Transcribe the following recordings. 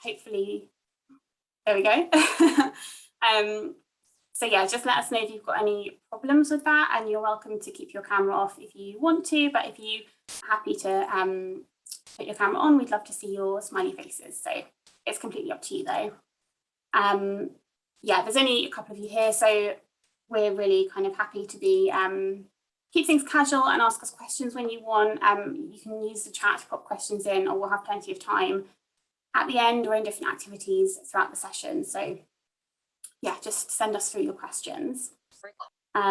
hopefully, there we go. So yeah, just let us know if you've got any problems with that, and you're welcome to keep your camera off if you want to, but if you are happy to put your camera on, we'd love to see your smiley faces. So it's completely up to you though. Yeah, there's only a couple of you here, so we're really kind of happy to be keep things casual and ask us questions when you want. You can use the chat to pop questions in, or we'll have plenty of time at the end or in different activities throughout the session. So yeah, just send us through your questions. We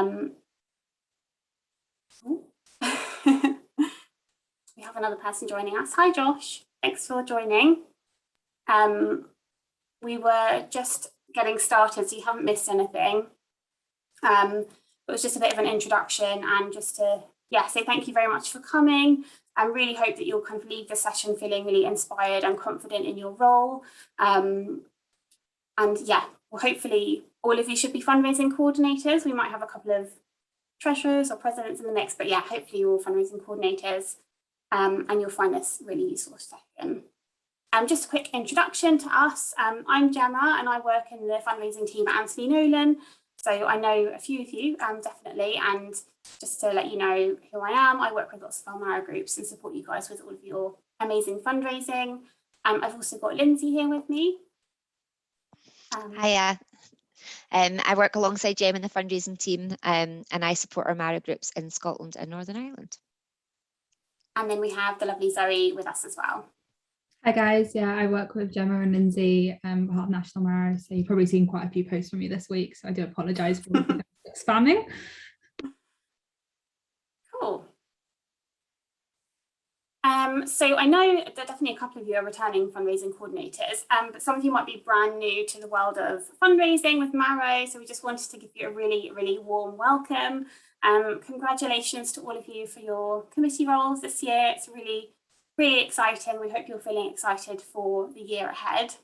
have another person joining us. Hi, Josh. Thanks for joining. We were just getting started, so you haven't missed anything. It was just a bit of an introduction, and just to say thank you very much for coming. I really hope that you'll kind of leave the session feeling really inspired and confident in your role. And yeah, well, hopefully all of you should be fundraising coordinators. We might have a couple of treasurers or presidents in the mix, but yeah, hopefully you're all fundraising coordinators, and you'll find this really useful session. Just a quick introduction to us. I'm Gemma, and I work in the fundraising team at Anthony Nolan. So I know a few of you, definitely. And just to let you know who I am, I work with lots of our Mara groups and support you guys with all of your amazing fundraising. I've also got Lindsay here with me. Hiya. I work alongside Jem in the fundraising team, and I support our Mara groups in Scotland and Northern Ireland. And then we have the lovely Zoe with us as well. Hi guys, yeah, I work with Gemma and Lindsay on behalf of National Mara, so you've probably seen quite a few posts from me this week, so I do apologise for spamming. Cool. So I know that definitely a couple of you are returning fundraising coordinators, but some of you might be brand new to the world of fundraising with Mara, so we just wanted to give you a really, really warm welcome. Congratulations to all of you for your committee roles this year. It's really exciting. We hope you're feeling excited for the year ahead.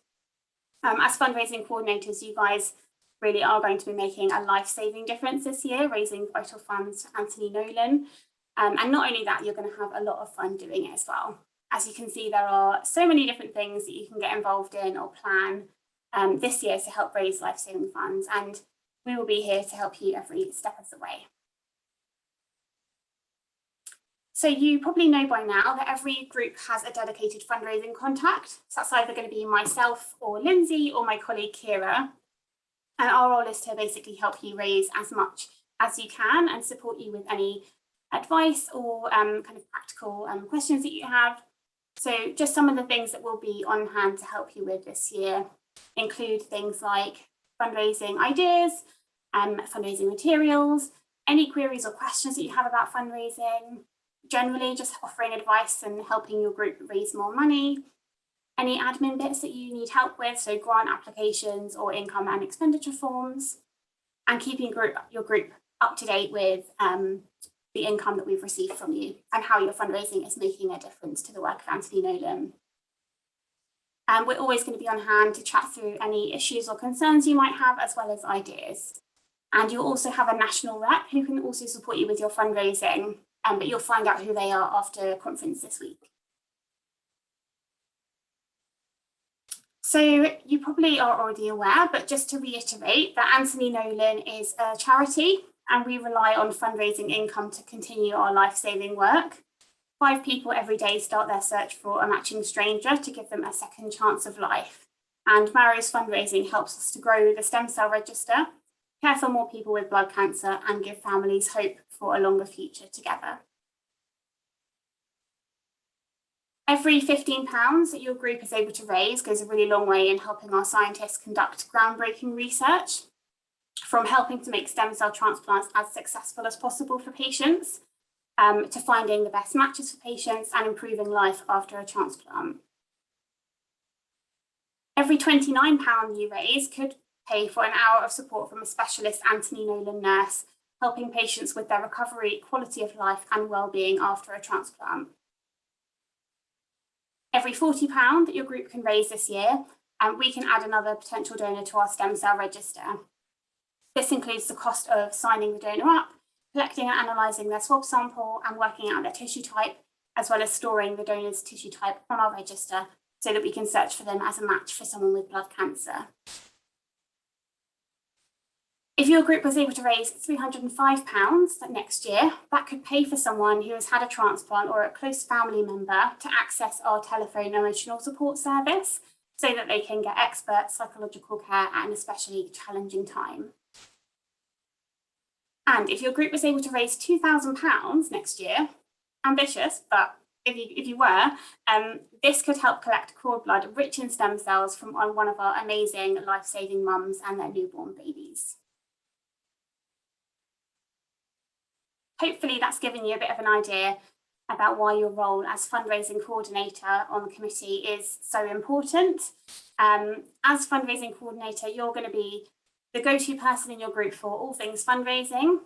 As fundraising coordinators, you guys really are going to be making a life-saving difference this year, raising vital funds for Anthony Nolan. And not only that, you're going to have a lot of fun doing it as well. As you can see, there are so many different things that you can get involved in or plan this year to help raise life-saving funds, and we will be here to help you every step of the way. So you probably know by now that every group has a dedicated fundraising contact. So that's either going to be myself or Lindsay or my colleague Kira. And our role is to basically help you raise as much as you can and support you with any advice or kind of practical questions that you have. So just some of the things that will be on hand to help you with this year include things like fundraising ideas, fundraising materials, any queries or questions that you have about fundraising, generally just offering advice and helping your group raise more money, any admin bits that you need help with, so grant applications or income and expenditure forms, and keeping your group up to date with the income that we've received from you and how your fundraising is making a difference to the work of Anthony Nolan. We're always going to be on hand to chat through any issues or concerns you might have, as well as ideas. And you'll also have a national rep who can also support you with your fundraising, but you'll find out who they are after conference this week. So you probably are already aware, but just to reiterate that Anthony Nolan is a charity and we rely on fundraising income to continue our life-saving work. 5 people every day start their search for a matching stranger to give them a second chance of life. And Mara's fundraising helps us to grow the stem cell register, care for more people with blood cancer, and give families hope for a longer future together. Every £15 that your group is able to raise goes a really long way in helping our scientists conduct groundbreaking research, from helping to make stem cell transplants as successful as possible for patients, to finding the best matches for patients and improving life after a transplant. Every £29 you raise could pay for an hour of support from a specialist Anthony Nolan nurse, helping patients with their recovery, quality of life and well-being after a transplant. Every £40 that your group can raise this year, we can add another potential donor to our stem cell register. This includes the cost of signing the donor up, collecting and analysing their swab sample and working out their tissue type, as well as storing the donor's tissue type on our register so that we can search for them as a match for someone with blood cancer. If your group was able to raise £305 next year, that could pay for someone who has had a transplant or a close family member to access our telephone emotional support service so that they can get expert psychological care at an especially challenging time. And if your group was able to raise £2,000 next year, ambitious, but if you were, this could help collect cord blood rich in stem cells from one of our amazing life-saving mums and their newborn babies. Hopefully that's given you a bit of an idea about why your role as fundraising coordinator on the committee is so important. As fundraising coordinator, you're going to be the go-to person in your group for all things fundraising.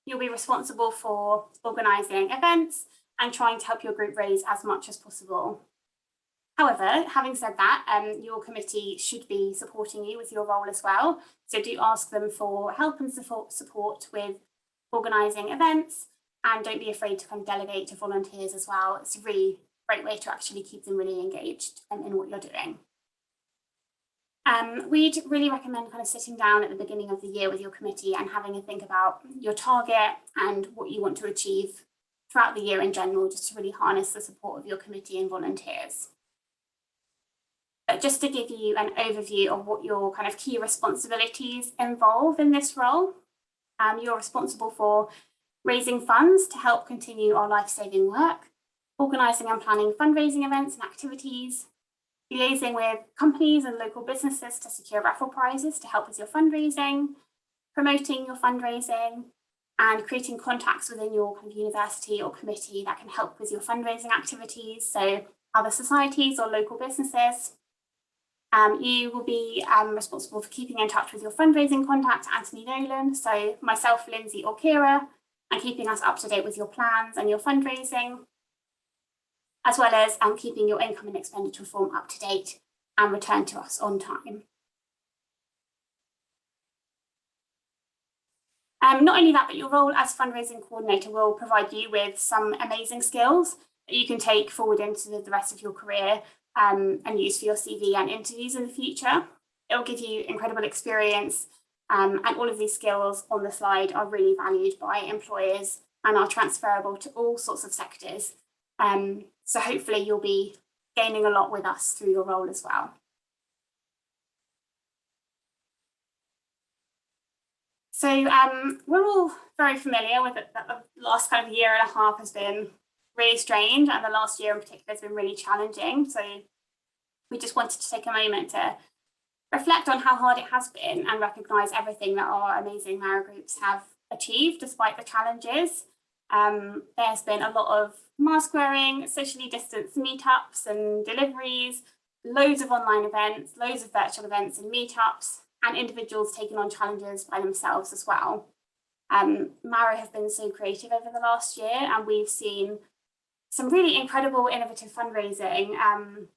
You'll be responsible for organising events and trying to help your group raise as much as possible. However, having said that, your committee should be supporting you with your role as well. So do ask them for help and support with organising events, and don't be afraid to kind of delegate to volunteers as well. It's a really great way to actually keep them really engaged in what you're doing. We'd really recommend kind of sitting down at the beginning of the year with your committee and having a think about your target and what you want to achieve throughout the year in general, just to really harness the support of your committee and volunteers. But just to give you an overview of what your kind of key responsibilities involve in this role, you're responsible for raising funds to help continue our life-saving work, organising and planning fundraising events and activities, liaising with companies and local businesses to secure raffle prizes to help with your fundraising, promoting your fundraising, and creating contacts within your kind of university or committee that can help with your fundraising activities, so other societies or local businesses. You will be responsible for keeping in touch with your fundraising contact, Anthony Nolan, so myself, Lindsay or Kira, and keeping us up to date with your plans and your fundraising, as well as keeping your income and expenditure form up to date and returned to us on time. Not only that, but your role as fundraising coordinator will provide you with some amazing skills that you can take forward into the rest of your career and use for your CV and interviews in the future. It will give you incredible experience, and all of these skills on the slide are really valued by employers and are transferable to all sorts of sectors. So hopefully you'll be gaining a lot with us through your role as well. So we're all very familiar with it, that the last kind of year and a half has been really strange, and the last year in particular has been really challenging. So we just wanted to take a moment to reflect on how hard it has been and recognise everything that our amazing Mara groups have achieved despite the challenges. There's been a lot of mask wearing, socially distanced meetups and deliveries, loads of online events, loads of virtual events and meetups, and individuals taking on challenges by themselves as well. Mara have been so creative over the last year, and we've seen some really incredible innovative fundraising.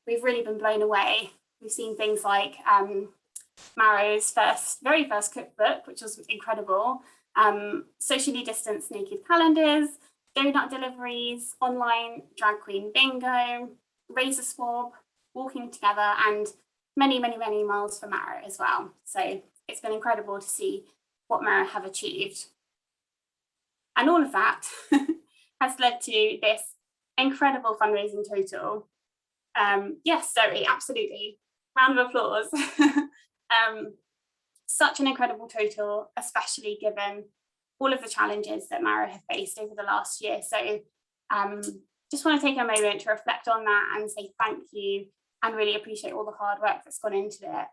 We've really been blown away. We've seen things like Mara's very first cookbook, which was incredible, socially distanced naked calendars, donut deliveries, online drag queen bingo, razor swab, walking together, and many, many, many miles for Mara as well. So it's been incredible to see what Mara have achieved. And all of that has led to this incredible fundraising total. Yes, Zoe, absolutely. Round of applause. Such an incredible total, especially given all of the challenges that Mara have faced over the last year. So just want to take a moment to reflect on that and say thank you, and really appreciate all the hard work that's gone into it.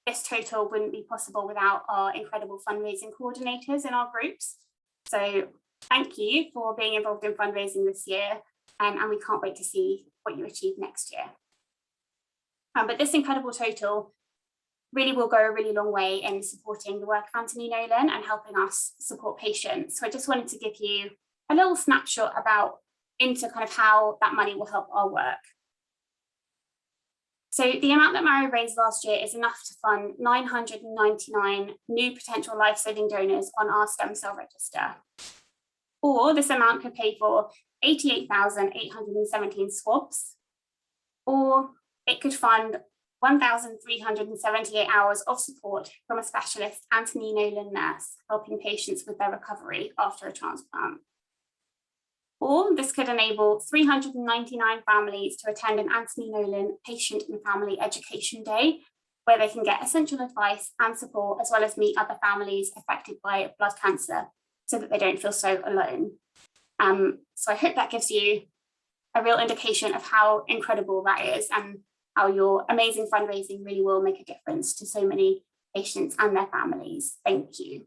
This total wouldn't be possible without our incredible fundraising coordinators in our groups. So thank you for being involved in fundraising this year, and we can't wait to see what you achieve next year. But this incredible total really will go a really long way in supporting the work of Anthony Nolan and helping us support patients. So I just wanted to give you a little snapshot into kind of how that money will help our work. So the amount that Mara raised last year is enough to fund 999 new potential life-saving donors on our stem cell register. Or this amount could pay for 88,817 swabs, or it could fund 1,378 hours of support from a specialist Anthony Nolan nurse helping patients with their recovery after a transplant. Or this could enable 399 families to attend an Anthony Nolan Patient and Family Education Day, where they can get essential advice and support, as well as meet other families affected by blood cancer, so that they don't feel so alone. So I hope that gives you a real indication of how incredible that is and how your amazing fundraising really will make a difference to so many patients and their families. Thank you.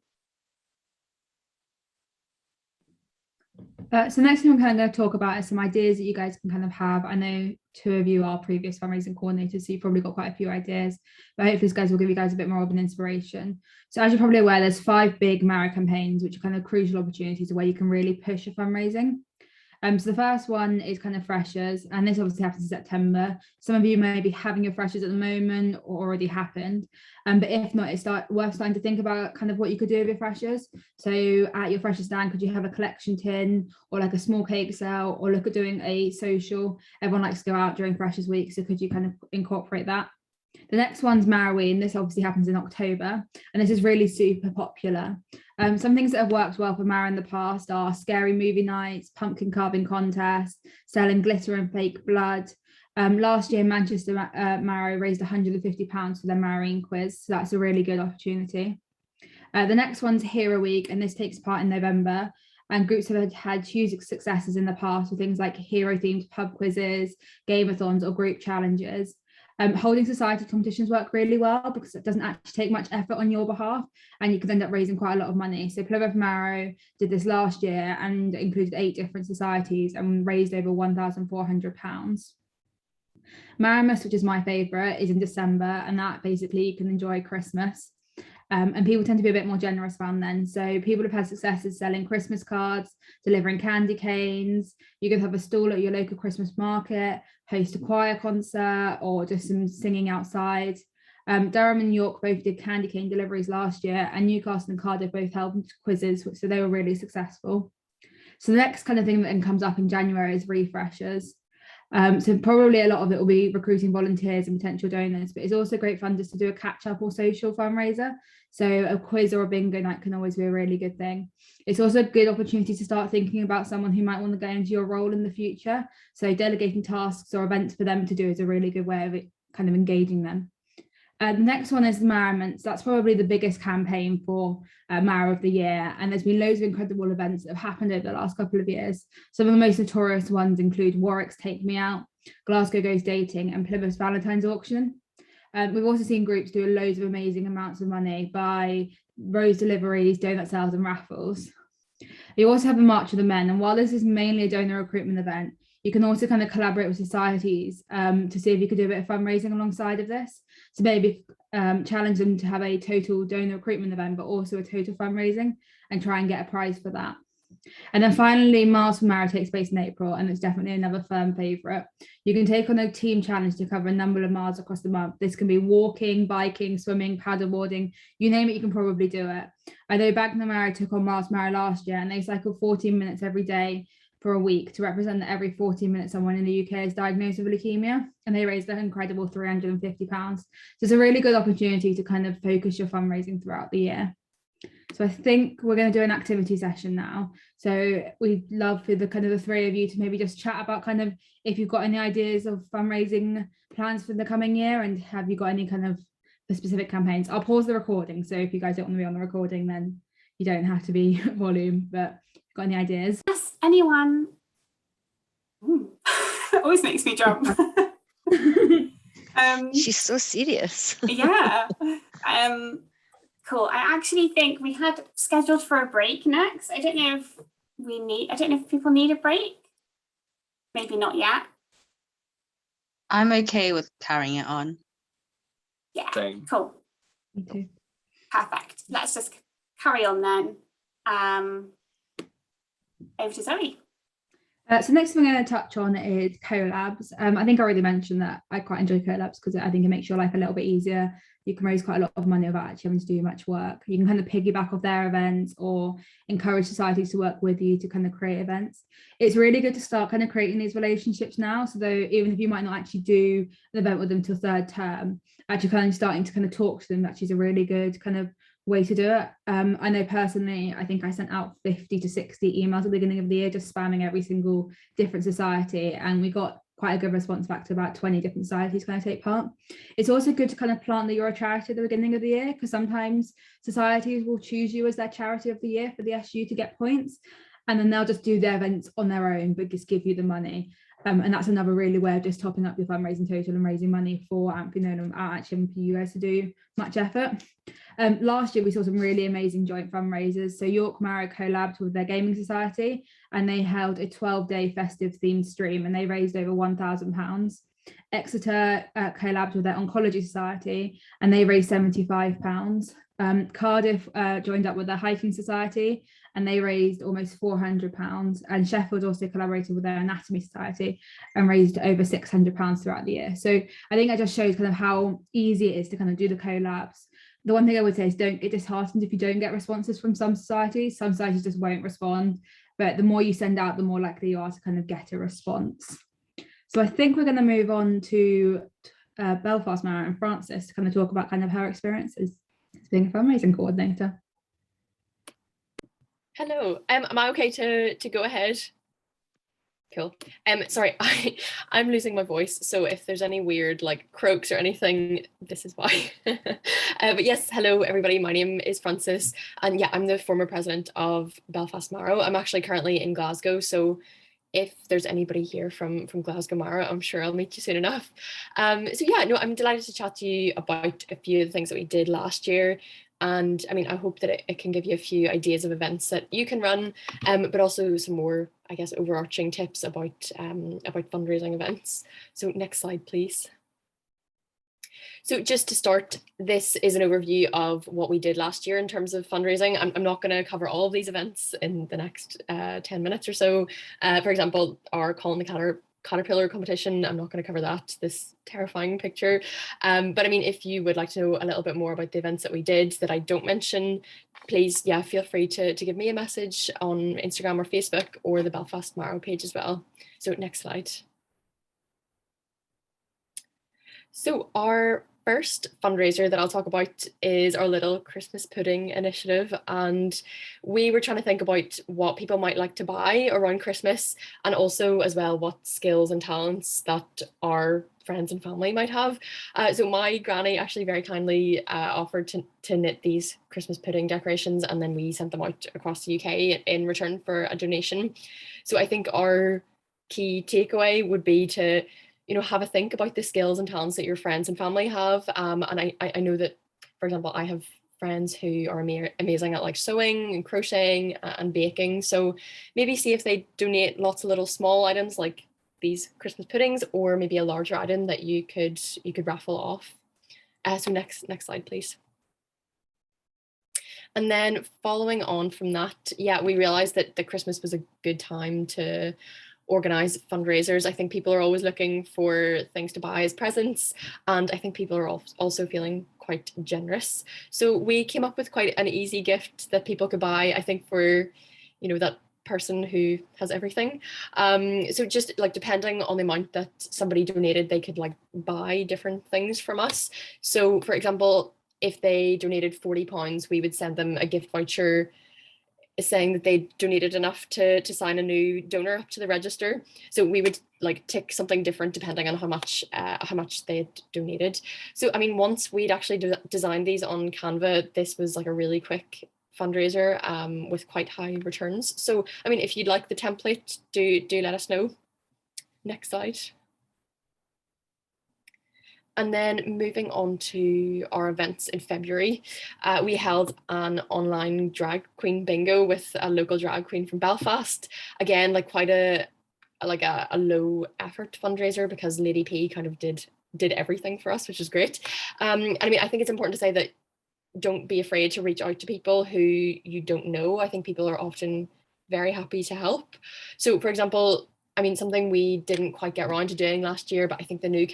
So next thing I'm kind of going to talk about is some ideas that you guys can kind of have. I know 2 of you are previous fundraising coordinators, so you've probably got quite a few ideas, but hopefully these guys will give you guys a bit more of an inspiration. So as you're probably aware, there's 5 big Mara campaigns, which are kind of crucial opportunities where you can really push your fundraising. So the first one is kind of freshers, and this obviously happens in September. Some of you may be having your freshers at the moment or already happened, but if not, it's worth starting to think about kind of what you could do with your freshers. So at your freshers stand, could you have a collection tin or like a small cake sale, or look at doing a social? Everyone likes to go out during freshers week, so could you kind of incorporate that? The next one's Marroween. This obviously happens in October, and this is really super popular. Some things that have worked well for Mara in the past are scary movie nights, pumpkin carving contests, selling glitter and fake blood. Last year, Manchester Marrow raised £150 for their Marroween quiz, so that's a really good opportunity. The next one's Hero Week, and this takes part in November. And groups have had huge successes in the past with things like hero-themed pub quizzes, game-a-thons, or group challenges. Holding society competitions work really well because it doesn't actually take much effort on your behalf, and you can end up raising quite a lot of money. So Plymouth Marrow did this last year and included 8 different societies and raised over £1,400. Marramus, which is my favourite, is in December, and that basically you can enjoy Christmas. And people tend to be a bit more generous around then. So people have had successes selling Christmas cards, delivering candy canes. You can have a stall at your local Christmas market, host a choir concert, or just some singing outside. Durham and York both did candy cane deliveries last year, and Newcastle and Cardiff both held quizzes, so they were really successful. So the next kind of thing that then comes up in January is refreshers. So probably a lot of it will be recruiting volunteers and potential donors, but it's also great fun just to do a catch up or social fundraiser. So a quiz or a bingo night can always be a really good thing. It's also a good opportunity to start thinking about someone who might want to go into your role in the future. So delegating tasks or events for them to do is a really good way of kind of engaging them. The next one is the Merriments. That's probably the biggest campaign for Mara of the year, and there's been loads of incredible events that have happened over the last couple of years. Some of the most notorious ones include Warwick's Take Me Out, Glasgow Goes Dating, and Plymouth's Valentine's Auction. We've also seen groups do loads of amazing amounts of money by rose deliveries, donut sales, and raffles. You also have a March of the Men, and while this is mainly a donor recruitment event, you can also kind of collaborate with societies to see if you could do a bit of fundraising alongside of this. So maybe challenge them to have a total donor recruitment event, but also a total fundraising, and try and get a prize for that. And then finally, Miles for Mara takes place in April, and it's definitely another firm favourite. You can take on a team challenge to cover a number of miles across the month. This can be walking, biking, swimming, paddleboarding, you name it, you can probably do it. I know Bagner Mara took on Miles Mara last year, and they cycled 14 minutes every day for a week to represent that every 14 minutes someone in the UK is diagnosed with leukemia, and they raised an incredible £350. So it's a really good opportunity to kind of focus your fundraising throughout the year. So I think we're going to do an activity session now. So we'd love for the kind of the 3 of you to maybe just chat about kind of if you've got any ideas of fundraising plans for the coming year, and have you got any kind of the specific campaigns. I'll pause the recording, so if you guys don't want to be on the recording, then you don't have to be volume, but got any ideas? Yes, anyone? Always makes me jump. She's so serious. Yeah. Cool. I actually think we had scheduled for a break next. I don't know if people need a break. Maybe not yet. I'm okay with carrying it on. Yeah. Same. Cool. Me too. Perfect. Let's just carry on then. Over to Zoe. So next thing I'm going to touch on is collabs. I think I already mentioned that I quite enjoy collabs because I think it makes your life a little bit easier. You can raise quite a lot of money without actually having to do much work. You can kind of piggyback off their events or encourage societies to work with you to kind of create events. It's really good to start kind of creating these relationships now. So though, even if you might not actually do an event with them till third term, actually kind of starting to kind of talk to them actually is a really good kind of way to do it. I know personally, I think I sent out 50 to 60 emails at the beginning of the year, just spamming every single different society, and we got quite a good response back to about 20 different societies kind of take part. It's also good to kind of plant that you're a charity at the beginning of the year, because sometimes societies will choose you as their charity of the year for the SU to get points, and then they'll just do their events on their own but just give you the money. And that's another really way of just topping up your fundraising total and raising money for Amphion without actually for you guys to do much effort. Last year we saw some really amazing joint fundraisers. So York Marrow collabed with their gaming society and they held a 12-day festive themed stream and they raised over £1,000. Exeter collabed with their oncology society and they raised £75. Cardiff joined up with their hiking society and they raised almost £400, and Sheffield also collaborated with their anatomy society and raised over £600 throughout the year. So I think that just shows kind of how easy it is to kind of do the collabs. The one thing I would say is don't get disheartened if you don't get responses from some societies. Some societies just won't respond, but the more you send out, the more likely you are to kind of get a response. So I think we're going to move on to Belfast Mara and Frances to kind of talk about kind of her experiences as being a fundraising coordinator. Hello, am I okay to go ahead? Cool. Sorry, I'm losing my voice, so if there's any weird like croaks or anything, this is why. But yes, hello everybody, my name is Frances, and yeah, I'm the former president of Belfast Marrow. I'm actually currently in Glasgow, so if there's anybody here from Glasgow Marrow, I'm sure I'll meet you soon enough. So yeah, no, I'm delighted to chat to you about a few of the things that we did last year. And I mean, I hope that it can give you a few ideas of events that you can run, but also some more, I guess, overarching tips about fundraising events. So next slide, please. So just to start, this is an overview of what we did last year in terms of fundraising. I'm not going to cover all of these events in the next 10 minutes or so. For example, our Call in the Caterpillar competition, I'm not going to cover that, this terrifying picture. But I mean, if you would like to know a little bit more about the events that we did that I don't mention, please, yeah, feel free to give me a message on Instagram or Facebook or the Belfast Marrow page as well. So next slide. So our first fundraiser that I'll talk about is our little Christmas pudding initiative, and we were trying to think about what people might like to buy around Christmas, and also as well what skills and talents that our friends and family might have. So my granny actually very kindly offered to knit these Christmas pudding decorations, and then we sent them out across the UK in return for a donation. So I think our key takeaway would be to have a think about the skills and talents that your friends and family have. And I know that, for example, I have friends who are amazing at like sewing and crocheting and baking. So maybe see if they donate lots of little small items like these Christmas puddings, or maybe a larger item that you could raffle off. So next slide, please. And then following on from that, yeah, we realized that Christmas was a good time to organize fundraisers. I think people are always looking for things to buy as presents, and I think people are also feeling quite generous. So we came up with quite an easy gift that people could buy, I think, for that person who has everything. So just like depending on the amount that somebody donated, they could like buy different things from us. So for example, if they donated £40, we would send them a gift voucher saying that they donated enough to sign a new donor up to the register. So we would like tick something different depending on how much they had donated. So I mean, once we'd actually designed these on Canva, this was like a really quick fundraiser with quite high returns. So I mean, if you'd like the template, do let us know. Next slide. And then moving on to our events in February, we held an online drag queen bingo with a local drag queen from Belfast. Again, like quite a low effort fundraiser, because Lady P kind of did everything for us, which is great. And I mean, I think it's important to say that don't be afraid to reach out to people who you don't know. I think people are often very happy to help. So for example, I mean, something we didn't quite get around to doing last year, but I think the new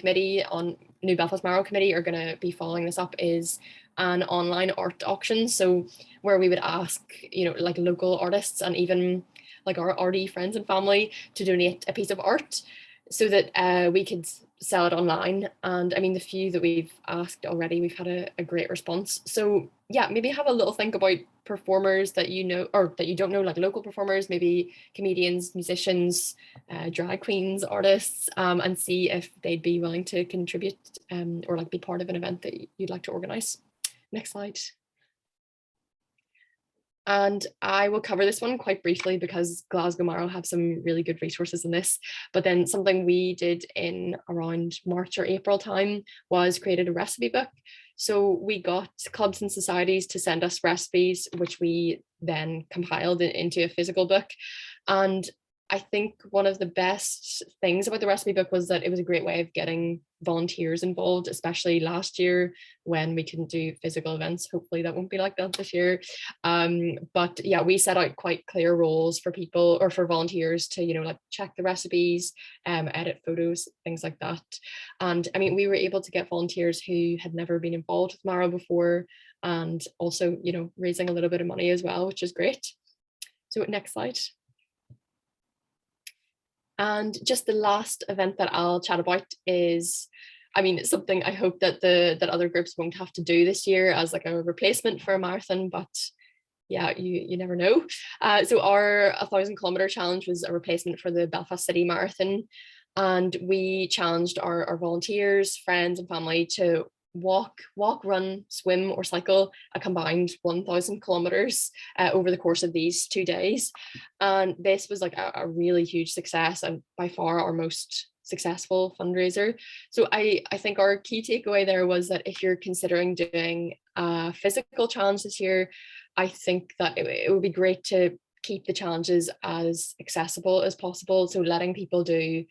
Belfast Maral committee are going to be following this up, is an online art auction. So where we would ask, like local artists and even like our arty friends and family to donate a piece of art so that we could sell it online. And I mean, the few that we've asked already, we've had a great response. So yeah, maybe have a little think about performers that you know or that you don't know, like local performers, maybe comedians, musicians, drag queens, artists, and see if they'd be willing to contribute or like be part of an event that you'd like to organize. Next slide. And I will cover this one quite briefly because Glasgow Maral have some really good resources in this. But then something we did in around March or April time was created a recipe book. So we got clubs and societies to send us recipes, which we then compiled into a physical book. And I think one of the best things about the recipe book was that it was a great way of getting volunteers involved, especially last year when we couldn't do physical events. Hopefully that won't be like that this year. But yeah, we set out quite clear roles for people or for volunteers to, like check the recipes, edit photos, things like that. And I mean, we were able to get volunteers who had never been involved with Maral before, and also, raising a little bit of money as well, which is great. So next slide. And just the last event that I'll chat about is, I mean, it's something I hope that that other groups won't have to do this year as like a replacement for a marathon, but yeah, you never know. So our 1,000 kilometer challenge was a replacement for the Belfast City Marathon, and we challenged our volunteers, friends, and family to walk, run, swim, or cycle a combined 1,000 kilometers over the course of these 2 days. And this was like a really huge success and by far our most successful fundraiser. So I think our key takeaway there was that if you're considering doing a physical challenge this year, I think that it would be great to keep the challenges as accessible as possible. So letting people do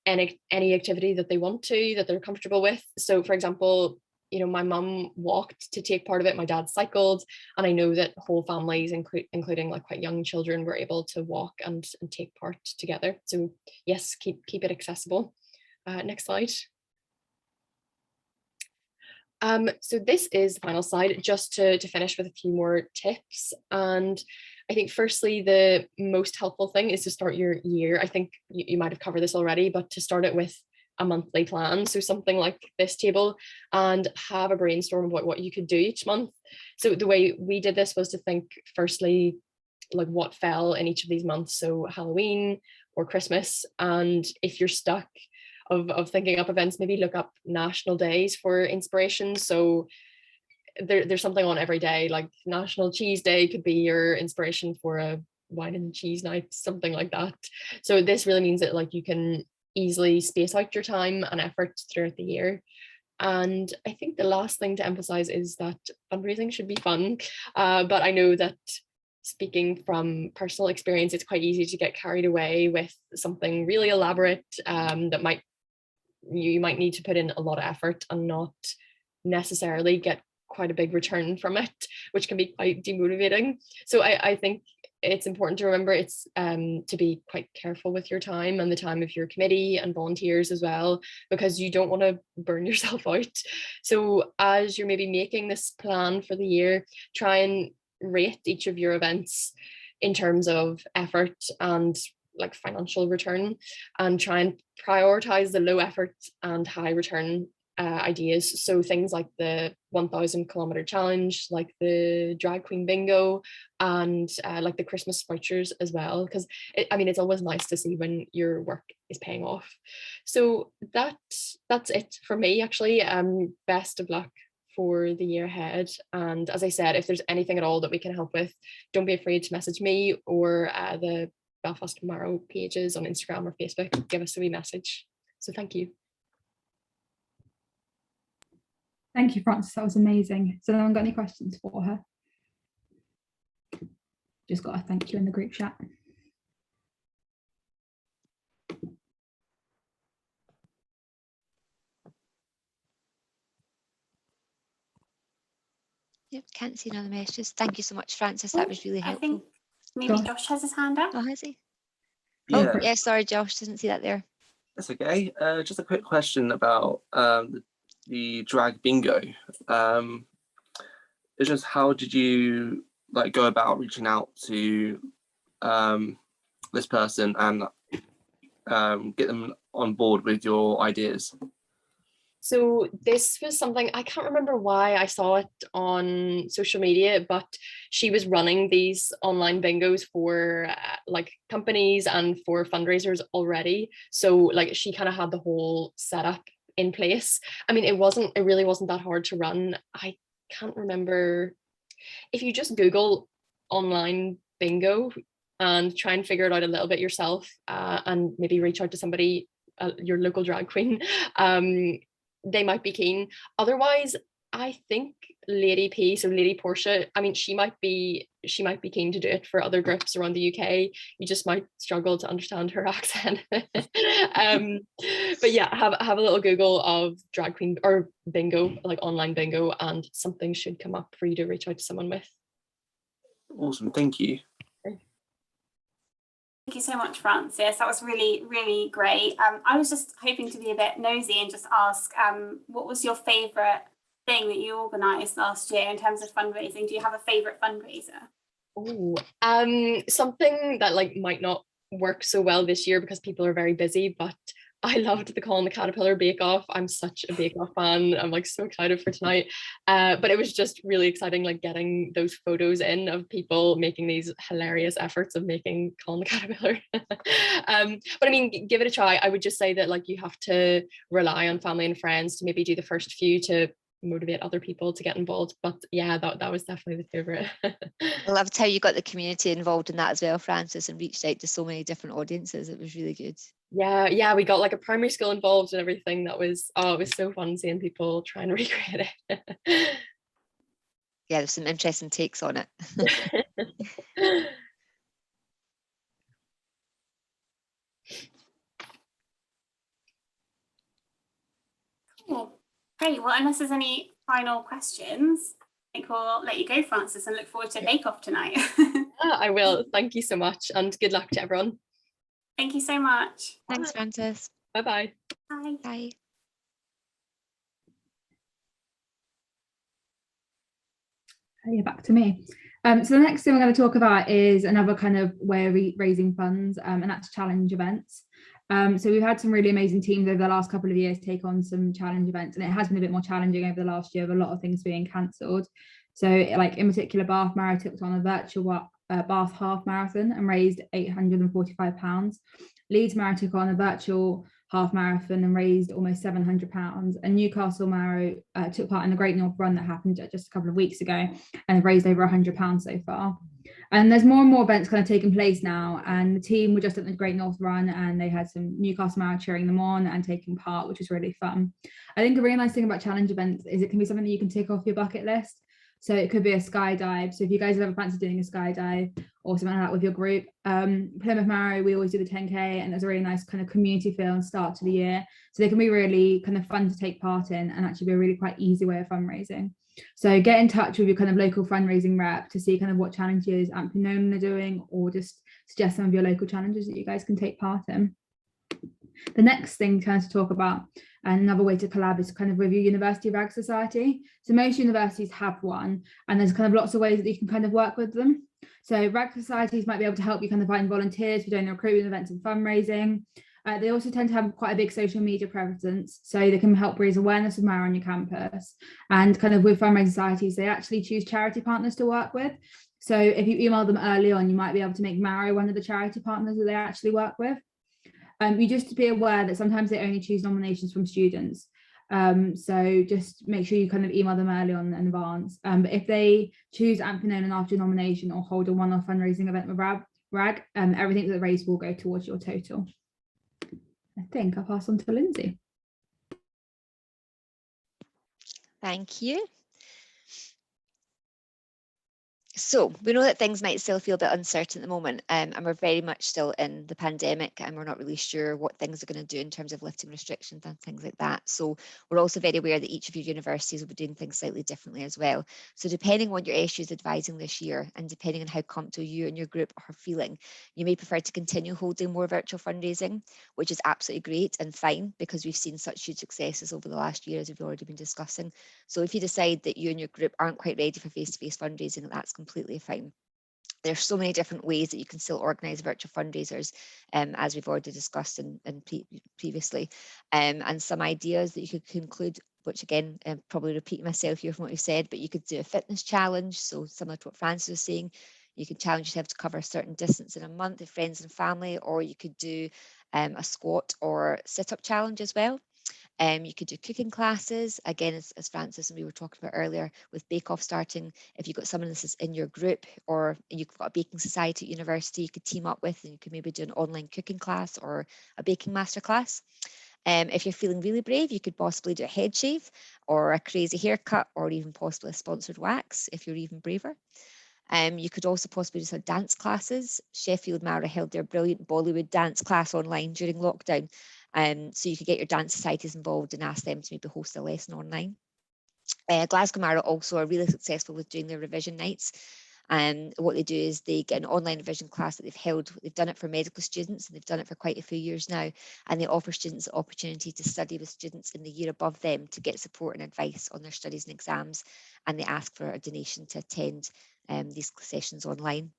any activity that they want to, that they're comfortable with. So for example, my mum walked to take part of it, my dad cycled, and I know that whole families, including like quite young children, were able to walk and take part together. So yes, keep it accessible. Next slide. So this is the final slide, just to finish with a few more tips. And I think firstly, the most helpful thing is to start your year. I think you might have covered this already, but to start it with a monthly plan. So something like this table, and have a brainstorm about what you could do each month. So the way we did this was to think firstly, like what fell in each of these months. So Halloween or Christmas. And if you're stuck of thinking up events, maybe look up national days for inspiration. So there's something on every day, like National Cheese Day could be your inspiration for a wine and cheese night, something like that. So this really means that like you can easily space out your time and effort throughout the year. And I think the last thing to emphasize is that fundraising should be fun. But I know that speaking from personal experience, it's quite easy to get carried away with something really elaborate that you might need to put in a lot of effort and not necessarily get quite a big return from it, which can be quite demotivating. So I think it's important to remember it's to be quite careful with your time and the time of your committee and volunteers as well, because you don't want to burn yourself out. So as you're maybe making this plan for the year, try and rate each of your events in terms of effort and like financial return, and try and prioritize the low effort and high return ideas. So things like the 1,000 kilometer challenge, like the drag queen bingo, and like the Christmas vouchers as well, because it's always nice to see when your work is paying off. So that's it for me, actually. Best of luck for the year ahead, and as I said, if there's anything at all that we can help with, don't be afraid to message me or the Belfast Maral pages on Instagram or Facebook. Give us a wee message. So thank you. Thank you, Frances. That was amazing. So, no one got any questions for her? Just got a thank you in the group chat. Yep, can't see another messages. Thank you so much, Frances. That was really helpful. I think maybe Josh has his hand up. Oh, has he? Oh, Yeah, yeah, sorry, Josh, didn't see that there. that's okay. Just a quick question about the drag bingo. It's just, how did you like go about reaching out to this person and get them on board with your ideas? So this was something, I can't remember why I saw it on social media, but she was running these online bingos for like companies and for fundraisers already. So like she kind of had the whole setup in place. I mean, it really wasn't that hard to run. I can't remember. If you just Google online bingo and try and figure it out a little bit yourself, and maybe reach out to somebody, your local drag queen, they might be keen. Otherwise, I think Lady P, so Lady Portia, I mean, she might be keen to do it for other groups around the UK. You just might struggle to understand her accent. But yeah, have a little Google of drag queen or bingo, like online bingo, and something should come up for you to reach out to someone with. Awesome, thank you. Thank you so much, Francis. That was really, really great. I was just hoping to be a bit nosy and just ask, what was your favourite thing that you organised last year in terms of fundraising? Do you have a favourite fundraiser? Oh, something that like might not work so well this year because people are very busy, but I loved the Call and the Caterpillar Bake Off. I'm such a Bake Off fan. I'm like so excited for tonight. But it was just really exciting, like getting those photos in of people making these hilarious efforts of making Call and the Caterpillar. But I mean, give it a try. I would just say that like you have to rely on family and friends to maybe do the first few to motivate other people to get involved. But yeah, that was definitely the favorite. I loved how you got the community involved in that as well, Francis, and reached out to so many different audiences. It was really good. Yeah, we got like a primary school involved and everything. It was so fun seeing people try and recreate it. Yeah, there's some interesting takes on it. Cool. Great. Well, unless there's any final questions, I think we'll let you go, Francis, and look forward to Bake Off tonight. I will. Thank you so much and good luck to everyone. Thank you so much. Thanks, Francis. Bye-bye. Bye. Bye. Yeah, back to me. So the next thing we're going to talk about is another kind of way of raising funds, and that's challenge events. So we've had some really amazing teams over the last couple of years take on some challenge events, and it has been a bit more challenging over the last year with a lot of things being cancelled. So like in particular, Bath Mara took on a virtual Bath half marathon and raised £845. Leeds Mara took on a virtual half marathon and raised almost £700, and Newcastle Mara took part in the Great North Run that happened just a couple of weeks ago and raised over £100 so far. And there's more and more events kind of taking place now, and the team were just at the Great North Run and they had some Newcastle Mara cheering them on and taking part, which was really fun. I think a really nice thing about challenge events is it can be something that you can tick off your bucket list. So it could be a skydive. So if you guys have ever fancy doing a skydive or something like that with your group, Plymouth Mara, we always do the 10K, and there's a really nice kind of community feel and start to the year. So they can be really kind of fun to take part in and actually be a really quite easy way of fundraising. So get in touch with your kind of local fundraising rep to see kind of what challenges Ampinonan are doing, or just suggest some of your local challenges that you guys can take part in. The next thing kind of to talk about, and another way to collab, is kind of with your university RAG society. So most universities have one, and there's kind of lots of ways that you can kind of work with them. So RAG societies might be able to help you kind of find volunteers for doing the recruitment events and fundraising. They also tend to have quite a big social media presence, so they can help raise awareness of Mara on your campus. And kind of with fundraising societies, they actually choose charity partners to work with. So if you email them early on, you might be able to make Mara one of the charity partners that they actually work with. You just be aware that sometimes they only choose nominations from students. So just make sure you kind of email them early on in advance. But if they choose Ampinonan after your nomination or hold a one-off fundraising event with RAG, everything that raised will go towards your total. I think I'll pass on to Lindsay. Thank you. So we know that things might still feel a bit uncertain at the moment, and we're very much still in the pandemic, and we're not really sure what things are going to do in terms of lifting restrictions and things like that. So we're also very aware that each of your universities will be doing things slightly differently as well. So depending on your issues advising this year, and depending on how comfortable you and your group are feeling, you may prefer to continue holding more virtual fundraising, which is absolutely great and fine, because we've seen such huge successes over the last year, as we've already been discussing. So if you decide that you and your group aren't quite ready for face-to-face fundraising, that's completely fine. There's so many different ways that you can still organise virtual fundraisers, as we've already discussed previously, and some ideas that you could include, which again, probably repeating myself here from what you said, but you could do a fitness challenge, so similar to what Francis was saying. You can challenge yourself to cover a certain distance in a month with friends and family, or you could do a squat or sit-up challenge as well. You could do cooking classes, again, as Francis and we were talking about earlier, with Bake Off starting. If you've got someone this is in your group, or you've got a baking society at university you could team up with, and you could maybe do an online cooking class or a baking masterclass. If you're feeling really brave, you could possibly do a head shave or a crazy haircut, or even possibly a sponsored wax if you're even braver. You could also possibly do some dance classes. Sheffield Mara held their brilliant Bollywood dance class online during lockdown. So you could get your dance societies involved and ask them to maybe host a lesson online. Glasgow Mara also are really successful with doing their revision nights. And what they do is they get an online revision class that they've held. They've done it for medical students, and they've done it for quite a few years now. And they offer students the opportunity to study with students in the year above them to get support and advice on their studies and exams. And they ask for a donation to attend these sessions online.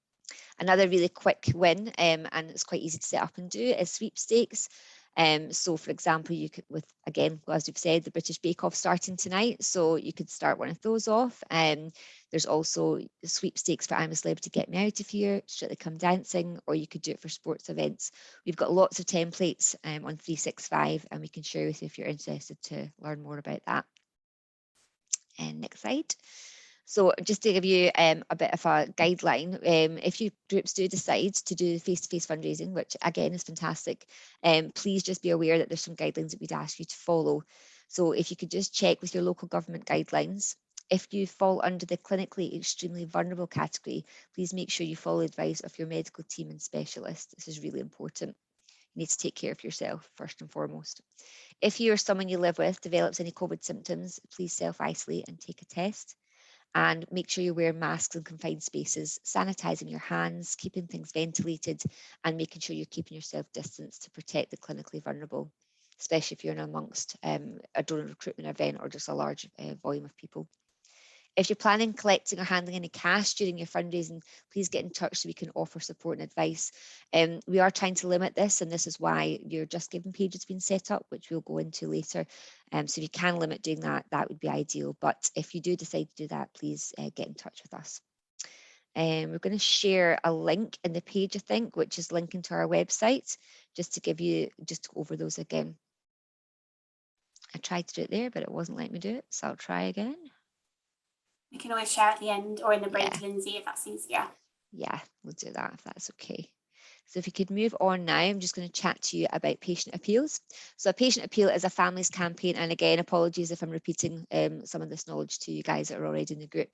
Another really quick win, and it's quite easy to set up and do, is Sweepstakes. So for example, you could, with, again, as we've said, the British Bake Off starting tonight, so you could start one of those off. There's also the Sweepstakes for I'm a Celebrity, Get Me Out of Here, Strictly Come Dancing, or you could do it for sports events. We've got lots of templates on 365, and we can share with you if you're interested to learn more about that. And next slide. So just to give you a bit of a guideline, if your groups do decide to do face-to-face fundraising, which again is fantastic, please just be aware that there's some guidelines that we'd ask you to follow. So if you could just check with your local government guidelines. If you fall under the clinically extremely vulnerable category, please make sure you follow advice of your medical team and specialist. This is really important. You need to take care of yourself first and foremost. If you or someone you live with develops any COVID symptoms, please self-isolate and take a test. And make sure you wear masks in confined spaces, sanitising your hands, keeping things ventilated, and making sure you're keeping yourself distanced to protect the clinically vulnerable, especially if you're in amongst a donor recruitment event or just a large volume of people. If you're planning collecting or handling any cash during your fundraising, please get in touch so we can offer support and advice. We are trying to limit this, and this is why your Just Giving page has been set up, which we'll go into later. So if you can limit doing that, that would be ideal. But if you do decide to do that, please get in touch with us. We're going to share a link in the page, I think, which is linking to our website, just to give you, just to go over those again. I tried to do it there, but it wasn't letting me do it, so I'll try again. We can always share at the end or in the break, Yeah. Lindsay, if that's easier. Yeah, we'll do that if that's okay. So if you could move on now, I'm just going to chat to you about patient appeals. So a patient appeal is a families campaign. And again, apologies if I'm repeating some of this knowledge to you guys that are already in the group,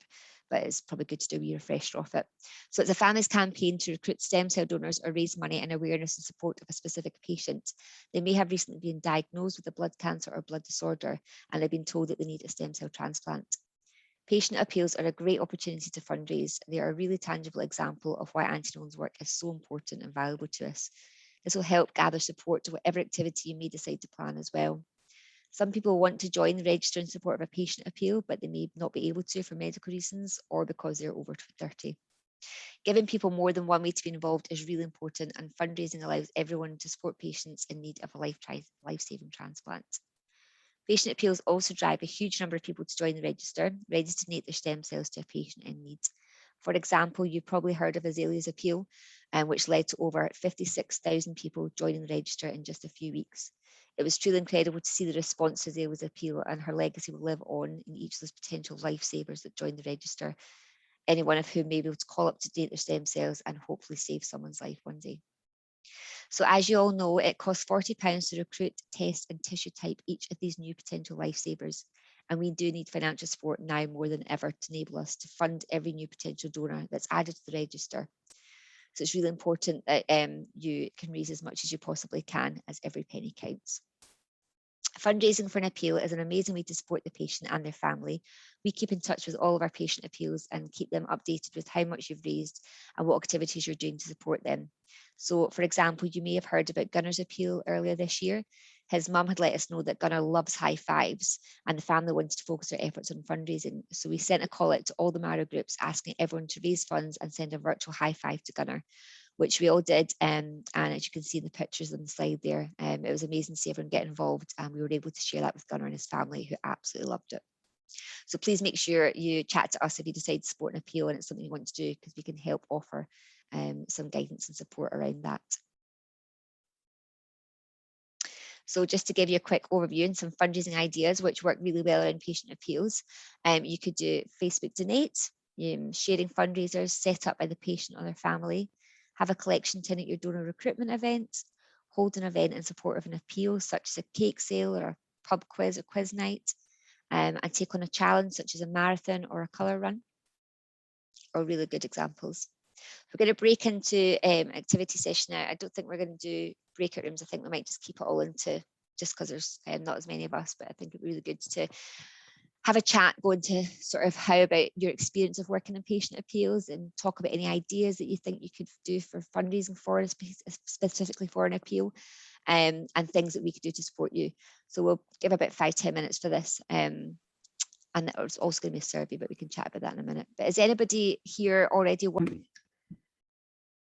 but it's probably good to do a wee refresher of it. So it's a families campaign to recruit stem cell donors or raise money and awareness and support of a specific patient. They may have recently been diagnosed with a blood cancer or blood disorder, and they've been told that they need a stem cell transplant. Patient appeals are a great opportunity to fundraise. They are a really tangible example of why Auntie Nolan's work is so important and valuable to us. This will help gather support to whatever activity you may decide to plan as well. Some people want to join the register in support of a patient appeal, but they may not be able to for medical reasons or because they're over 30. Giving people more than one way to be involved is really important, and fundraising allows everyone to support patients in need of a life-saving transplant. Patient appeals also drive a huge number of people to join the register, ready to donate their stem cells to a patient in need. For example, you've probably heard of Azalea's appeal, which led to over 56,000 people joining the register in just a few weeks. It was truly incredible to see the response to Azalea's appeal, and her legacy will live on in each of those potential lifesavers that join the register, any one of whom may be able to call up to donate their stem cells and hopefully save someone's life one day. So as you all know, it costs £40 to recruit, test and tissue type each of these new potential lifesavers. And we do need financial support now more than ever to enable us to fund every new potential donor that's added to the register. So it's really important that you can raise as much as you possibly can, as every penny counts. Fundraising for an appeal is an amazing way to support the patient and their family. We keep in touch with all of our patient appeals and keep them updated with how much you've raised and what activities you're doing to support them. So, for example, you may have heard about Gunnar's appeal earlier this year. His mum had let us know that Gunnar loves high fives and the family wanted to focus their efforts on fundraising. So we sent a call out to all the Mara groups asking everyone to raise funds and send a virtual high five to Gunnar, which we all did. And as you can see in the pictures on the slide there, it was amazing to see everyone get involved, and we were able to share that with Gunnar and his family, who absolutely loved it. So please make sure you chat to us if you decide to support an appeal and it's something you want to do, because we can help offer some guidance and support around that. So just to give you a quick overview and some fundraising ideas which work really well around patient appeals, you could do Facebook Donate, sharing fundraisers set up by the patient or their family, have a collection tin at your donor recruitment event, hold an event in support of an appeal such as a cake sale or a pub quiz or quiz night, and take on a challenge such as a marathon or a colour run, are really good examples. We're going to break into activity session now. I don't think we're going to do breakout rooms. I think we might just keep it all into, just because there's not as many of us, but I think it'd be really good to have a chat, go into sort of how about your experience of working in patient appeals, and talk about any ideas that you think you could do for fundraising for, specifically for an appeal, and things that we could do to support you. So we'll give about 5-10 minutes for this. And it's also going to be a survey, but we can chat about that in a minute. But is anybody here already working?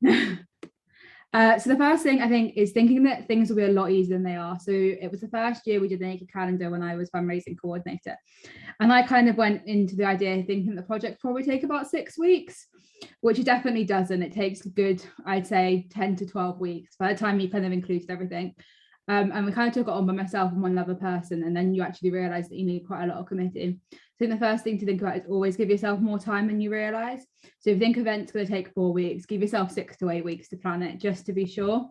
So the first thing I think is thinking that things will be a lot easier than they are. So it was the first year we did a naked calendar when I was fundraising coordinator, and I kind of went into the idea thinking the project probably take about 6 weeks, which it definitely doesn't. It takes a good, I'd say 10 to 12 weeks by the time you kind of included everything. And we kind of took it on by myself and one other person, and then you actually realize that you need quite a lot of committing. I think the first thing to think about is always give yourself more time than you realize. So if you think event's going to take 4 weeks, give yourself 6 to 8 weeks to plan it, just to be sure.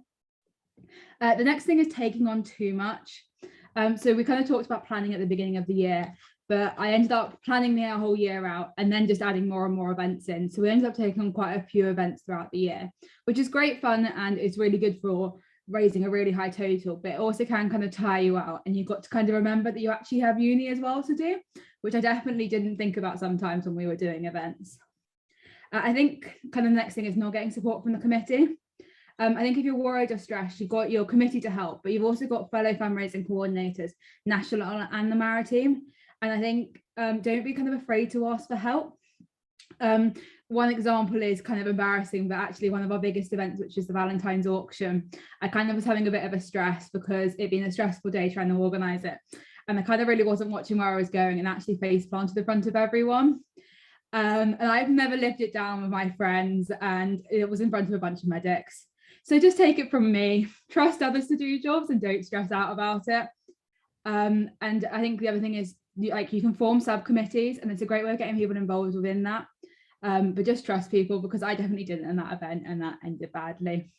The next thing is taking on too much. So we kind of talked about planning at the beginning of the year, but I ended up planning the whole year out and then just adding more and more events in. So we ended up taking on quite a few events throughout the year, which is great fun and it's really good for raising a really high total, but it also can kind of tire you out, and you've got to kind of remember that you actually have uni as well to do, which I definitely didn't think about sometimes when we were doing events. I think kind of the next thing is not getting support from the committee. I think if you're worried or stressed, you've got your committee to help, but you've also got fellow fundraising coordinators, national and the Mara team. And I think don't be kind of afraid to ask for help. One example is kind of embarrassing, but actually one of our biggest events, which is the Valentine's auction, I kind of was having a bit of a stress because it'd been a stressful day trying to organise it. And I kind of really wasn't watching where I was going and actually face planted in front of everyone. And I've never lived it down with my friends, and it was in front of a bunch of medics. So just take it from me, trust others to do your jobs and don't stress out about it. And I think the other thing is, like, you can form subcommittees, and it's a great way of getting people involved within that. But just trust people, because I definitely didn't in that event and that ended badly.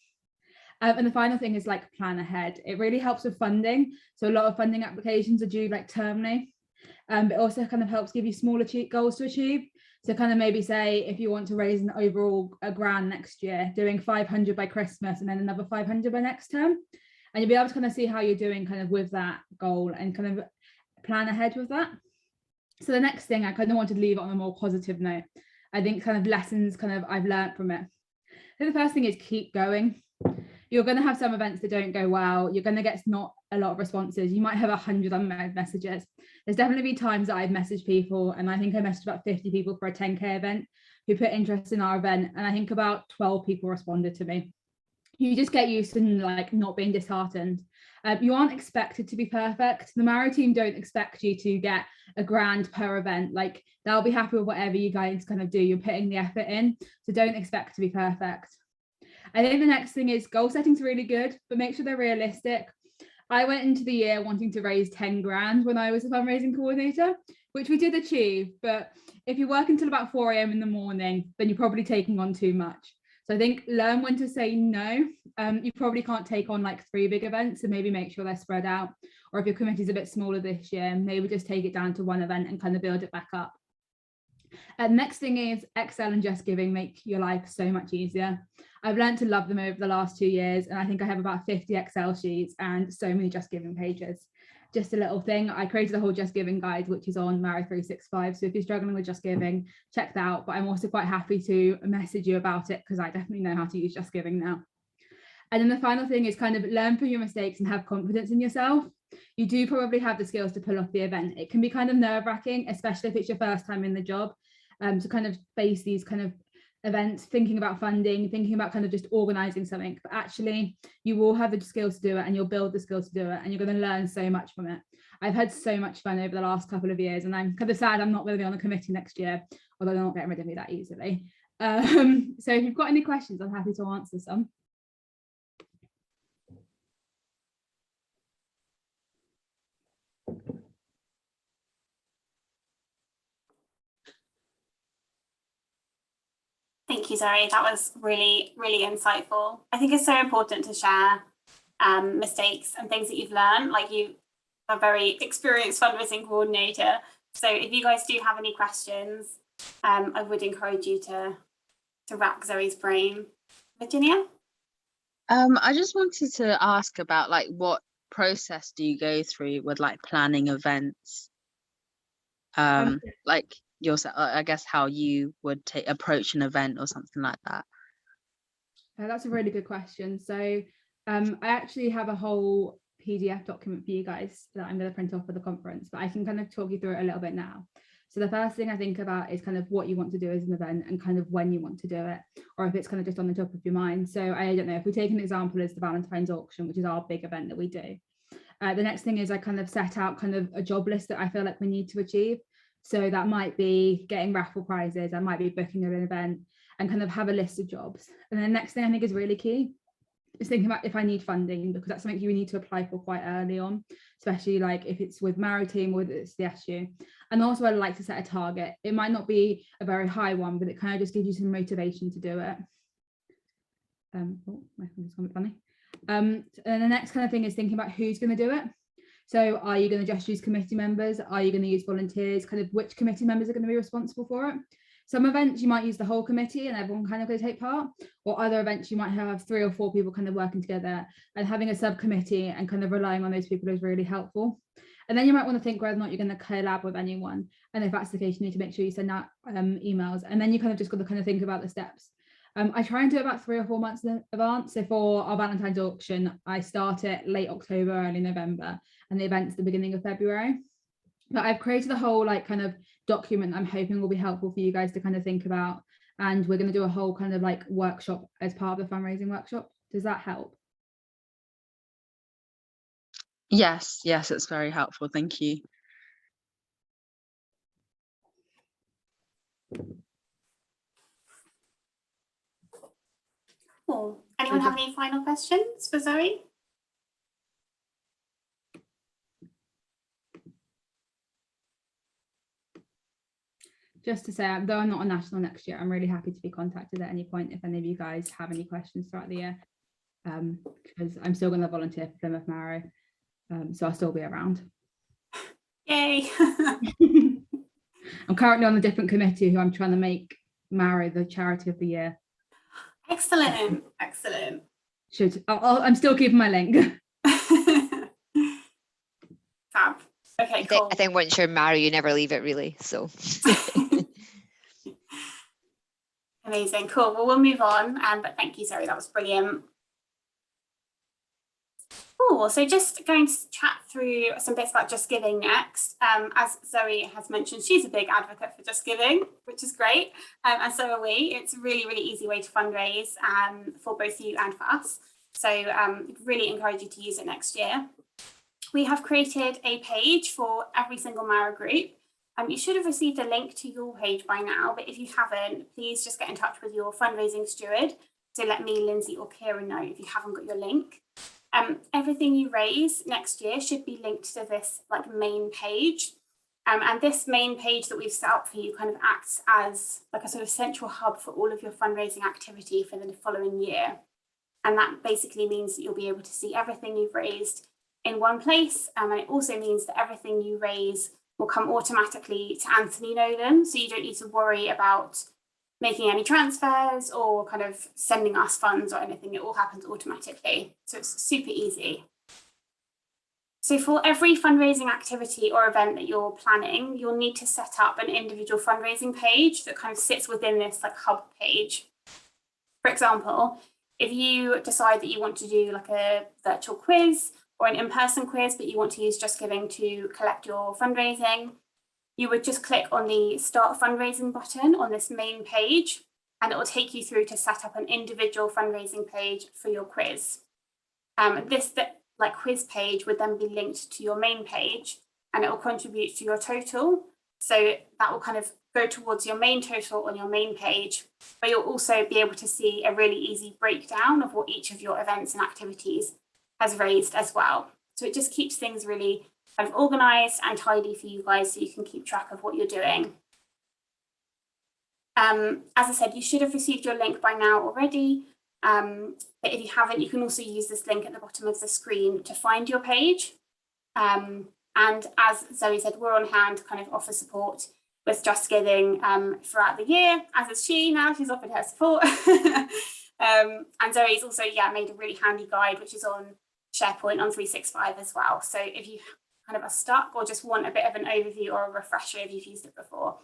And the final thing is like plan ahead. It really helps with funding. So a lot of funding applications are due like termly. But it also kind of helps give you smaller goals to achieve. So kind of maybe say if you want to raise an overall grand next year, doing 500 by Christmas and then another 500 by next term. And you'll be able to kind of see how you're doing kind of with that goal and kind of plan ahead with that. So the next thing, I kind of wanted to leave it on a more positive note. I think kind of lessons kind of I've learned from it. I think the first thing is keep going. You're going to have some events that don't go well. You're going to get not a lot of responses. You might have 100 unread messages. There's definitely been times that I've messaged people, and I think I messaged about 50 people for a 10K event who put interest in our event, and I think about 12 people responded to me. You just get used to like not being disheartened. You aren't expected to be perfect. The Mara team don't expect you to get a grand per event. Like, they'll be happy with whatever you guys kind of do. You're putting the effort in, so don't expect to be perfect. I think the next thing is goal setting's really good, but make sure they're realistic. I went into the year wanting to raise 10 grand when I was a fundraising coordinator, which we did achieve. But if you work until about 4 a.m. in the morning, then you're probably taking on too much. So I think learn when to say no. You probably can't take on like 3 big events, so maybe make sure they're spread out. or if your committee's a bit smaller this year, maybe just take it down to one event and kind of build it back up. Next thing is Excel and Just Giving make your life so much easier. I've learned to love them over the last 2 years, and I think I have about 50 Excel sheets and so many Just Giving pages. Just a little thing, I created a whole Just Giving guide, which is on Maro 365. So if you're struggling with Just Giving, check that out. But I'm also quite happy to message you about it because I definitely know how to use Just Giving now. And then the final thing is kind of learn from your mistakes and have confidence in yourself. You do probably have the skills to pull off the event. It can be kind of nerve-wracking, especially if it's your first time in the job, to kind of face these kind of events, thinking about funding, thinking about kind of just organizing something. But actually, you will have the skills to do it, and you'll build the skills to do it, and you're going to learn so much from it. I've had so much fun over the last couple of years, and I'm kind of sad I'm not going to be on the committee next year, although they're not getting rid of me that easily. So if you've got any questions, I'm happy to answer some. Thank you, Zoe. That was really, really insightful. I think it's so important to share mistakes and things that you've learned. Like, you are a very experienced fundraising coordinator. So if you guys do have any questions, I would encourage you to rack Zoe's brain. Virginia? I just wanted to ask about like what process do you go through with like planning events? Like yourself, I guess how you would approach an event or something like that. That's a really good question. So I actually have a whole PDF document for you guys that I'm going to print off for the conference, but I can kind of talk you through it a little bit now. So the first thing I think about is kind of what you want to do as an event and kind of when you want to do it, or if it's kind of just on the top of your mind. So I don't know, if we take an example as the Valentine's auction, which is our big event that we do. The next thing is I kind of set out kind of a job list that I feel like we need to achieve. So that might be getting raffle prizes, that might be booking an event, and kind of have a list of jobs. And then the next thing I think is really key is thinking about if I need funding, because that's something you need to apply for quite early on, especially like if it's with Maro team or it's the SU. And also I'd like to set a target. It might not be a very high one, but it kind of just gives you some motivation to do it. Oh, my finger's gone a bit funny. And the next kind of thing is thinking about who's going to do it. So are you going to just use committee members? Are you going to use volunteers? Kind of which committee members are going to be responsible for it? Some events you might use the whole committee and everyone kind of going to take part, or other events you might have 3 or 4 people kind of working together, and having a subcommittee and kind of relying on those people is really helpful. And then you might want to think whether or not you're going to collab with anyone. And if that's the case, you need to make sure you send out emails. And then you kind of just got to kind of think about the steps. I try and do it about 3 or 4 months in advance. So for our Valentine's auction, I start it late October, early November, and the event's the beginning of February. But I've created a whole like kind of document I'm hoping will be helpful for you guys to kind of think about. And we're going to do a whole kind of like workshop as part of the fundraising workshop. Does that help? Yes, it's very helpful. Thank you. Cool. Anyone have any final questions for Zoe? Just to say, though I'm not on national next year, I'm really happy to be contacted at any point if any of you guys have any questions throughout the year, because I'm still going to volunteer for Plymouth Maro, so I'll still be around. Yay. I'm currently on a different committee who I'm trying to make Maro the charity of the year. Excellent. I'm still keeping my link. Fab. Okay, cool. I think once you're married, you never leave it really. So Amazing. Cool. Well, we'll move on. But thank you, Zoe. That was brilliant. Cool. So just going to chat through some bits about Just Giving next. As Zoe has mentioned, she's a big advocate for Just Giving, which is great. And so are we. It's a really, really easy way to fundraise for both you and for us. So really encourage you to use it next year. We have created a page for every single Maro group. You should have received a link to your page by now, but if you haven't, please just get in touch with your fundraising steward to let me, Lindsay, or Kira know if you haven't got your link. Everything you raise next year should be linked to this like main page. And this main page that we've set up for you kind of acts as like a sort of central hub for all of your fundraising activity for the following year. And that basically means that you'll be able to see everything you've raised in one place. And it also means that everything you raise will come automatically to Anthony Nolan. So you don't need to worry about making any transfers or kind of sending us funds or anything. It all happens automatically. So it's super easy. So for every fundraising activity or event that you're planning, you'll need to set up an individual fundraising page that kind of sits within this like hub page. For example, if you decide that you want to do like a virtual quiz or an in-person quiz, but you want to use Just Giving to collect your fundraising, you would just click on the Start Fundraising button on this main page, and it will take you through to set up an individual fundraising page for your quiz. This quiz page would then be linked to your main page, and it will contribute to your total. So that will kind of go towards your main total on your main page, but you'll also be able to see a really easy breakdown of what each of your events and activities has raised as well. So it just keeps things really kind of organized and tidy for you guys so you can keep track of what you're doing. As I said, you should have received your link by now already. But if you haven't, you can also use this link at the bottom of the screen to find your page. And as Zoe said, we're on hand to kind of offer support with Just Giving throughout the year, as is she now, she's offered her support. And Zoe's also, made a really handy guide, which is on SharePoint on 365 as well. So if you kind of are stuck or just want a bit of an overview or a refresher if you've used it before,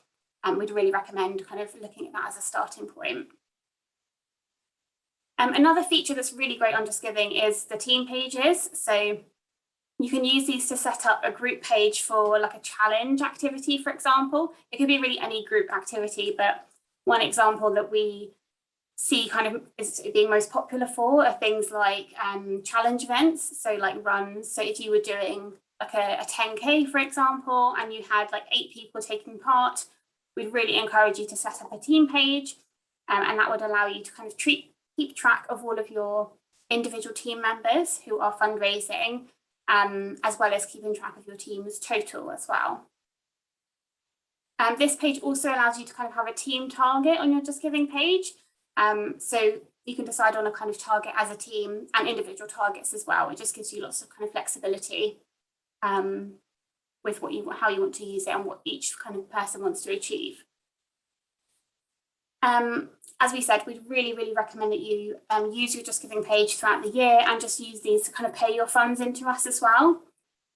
we'd really recommend kind of looking at that as a starting point. Another feature that's really great on Just Giving is the team pages. So you can use these to set up a group page for like a challenge activity, for example. It could be really any group activity, but one example that we see kind of is being most popular for are things like challenge events, so like runs. So if you were doing like a 10K, for example, and you had like 8 people taking part, we'd really encourage you to set up a team page, and that would allow you to kind of keep track of all of your individual team members who are fundraising, as well as keeping track of your team's total as well. This page also allows you to kind of have a team target on your Just Giving page. So you can decide on a kind of target as a team and individual targets as well. It just gives you lots of kind of flexibility with how you want to use it and what each kind of person wants to achieve. As we said, we'd really, really recommend that you use your Just Giving page throughout the year and just use these to kind of pay your funds into us as well.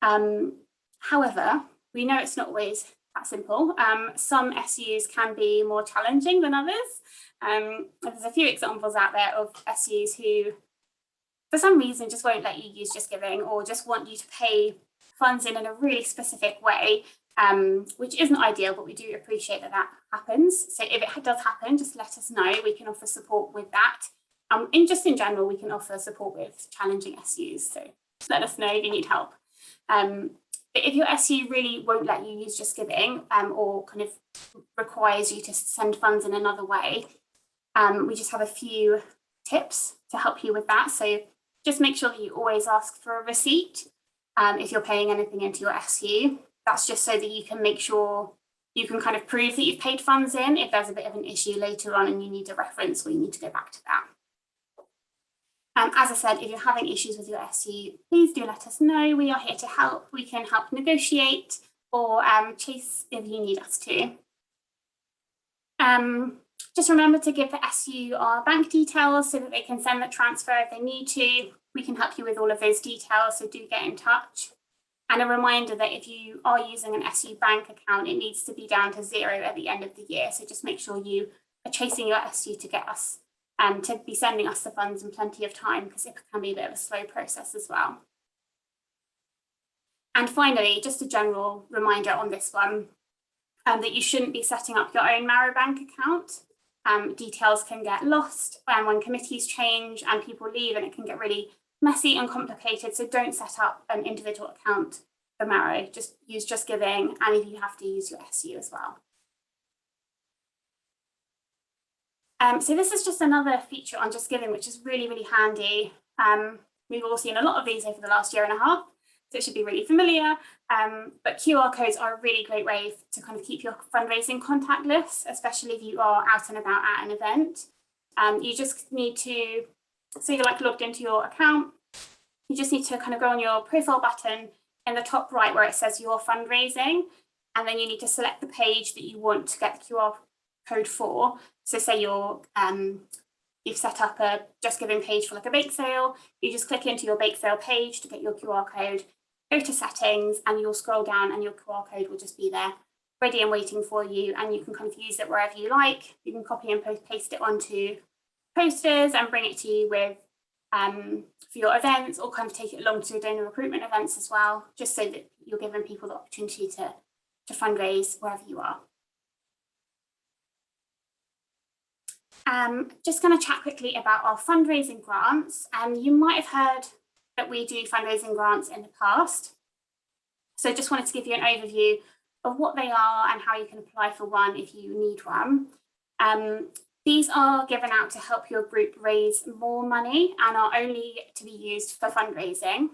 However, we know it's not always that simple. Some SUs can be more challenging than others. There's a few examples out there of SUs who, for some reason, just won't let you use Just Giving or just want you to pay funds in a really specific way, which isn't ideal, but we do appreciate that that happens. So if it does happen, just let us know. We can offer support with that. In general, we can offer support with challenging SUs. So let us know if you need help. But if your SU really won't let you use Just Giving or kind of requires you to send funds in another way, we just have a few tips to help you with that. So just make sure that you always ask for a receipt if you're paying anything into your SU. That's just so that you can make sure you can kind of prove that you've paid funds in if there's a bit of an issue later on and you need a reference or you need to go back to that. As I said, if you're having issues with your SU, please do let us know. We are here to help. We can help negotiate or chase if you need us to. Just remember to give the SU our bank details so that they can send the transfer if they need to. We can help you with all of those details, so do get in touch. And a reminder that if you are using an SU bank account, it needs to be down to 0 at the end of the year. So just make sure you are chasing your SU to get us to be sending us the funds in plenty of time, because it can be a bit of a slow process as well. And finally, just a general reminder on this one, that you shouldn't be setting up your own Marrow Bank account. Details can get lost when committees change and people leave, and it can get really messy and complicated. So don't set up an individual account for Marrow. Just use Just Giving, and if you have to, use your SU as well. So this is just another feature on Just Giving, which is really, really handy. We've all seen a lot of these over the last year and a half, so it should be really familiar. But QR codes are a really great way to kind of keep your fundraising contact list, especially if you are out and about at an event. You just need to, so you're like logged into your account, You just need to kind of go on your profile button in the top right where it says your fundraising, and then you need to select the page that you want to get the QR code for. So say you've set up a Just Giving page for like a bake sale, you just click into your bake sale page to get your QR code, go to settings, and you'll scroll down and your QR code will just be there ready and waiting for you, and you can kind of use it wherever you like. You can copy and paste it onto posters and bring it to you with for your events, or kind of take it along to donor recruitment events as well, just so that you're giving people the opportunity to fundraise wherever you are. Just going to chat quickly about our fundraising grants. You might have heard that we do fundraising grants in the past. So just wanted to give you an overview of what they are and how you can apply for one if you need one. These are given out to help your group raise more money and are only to be used for fundraising.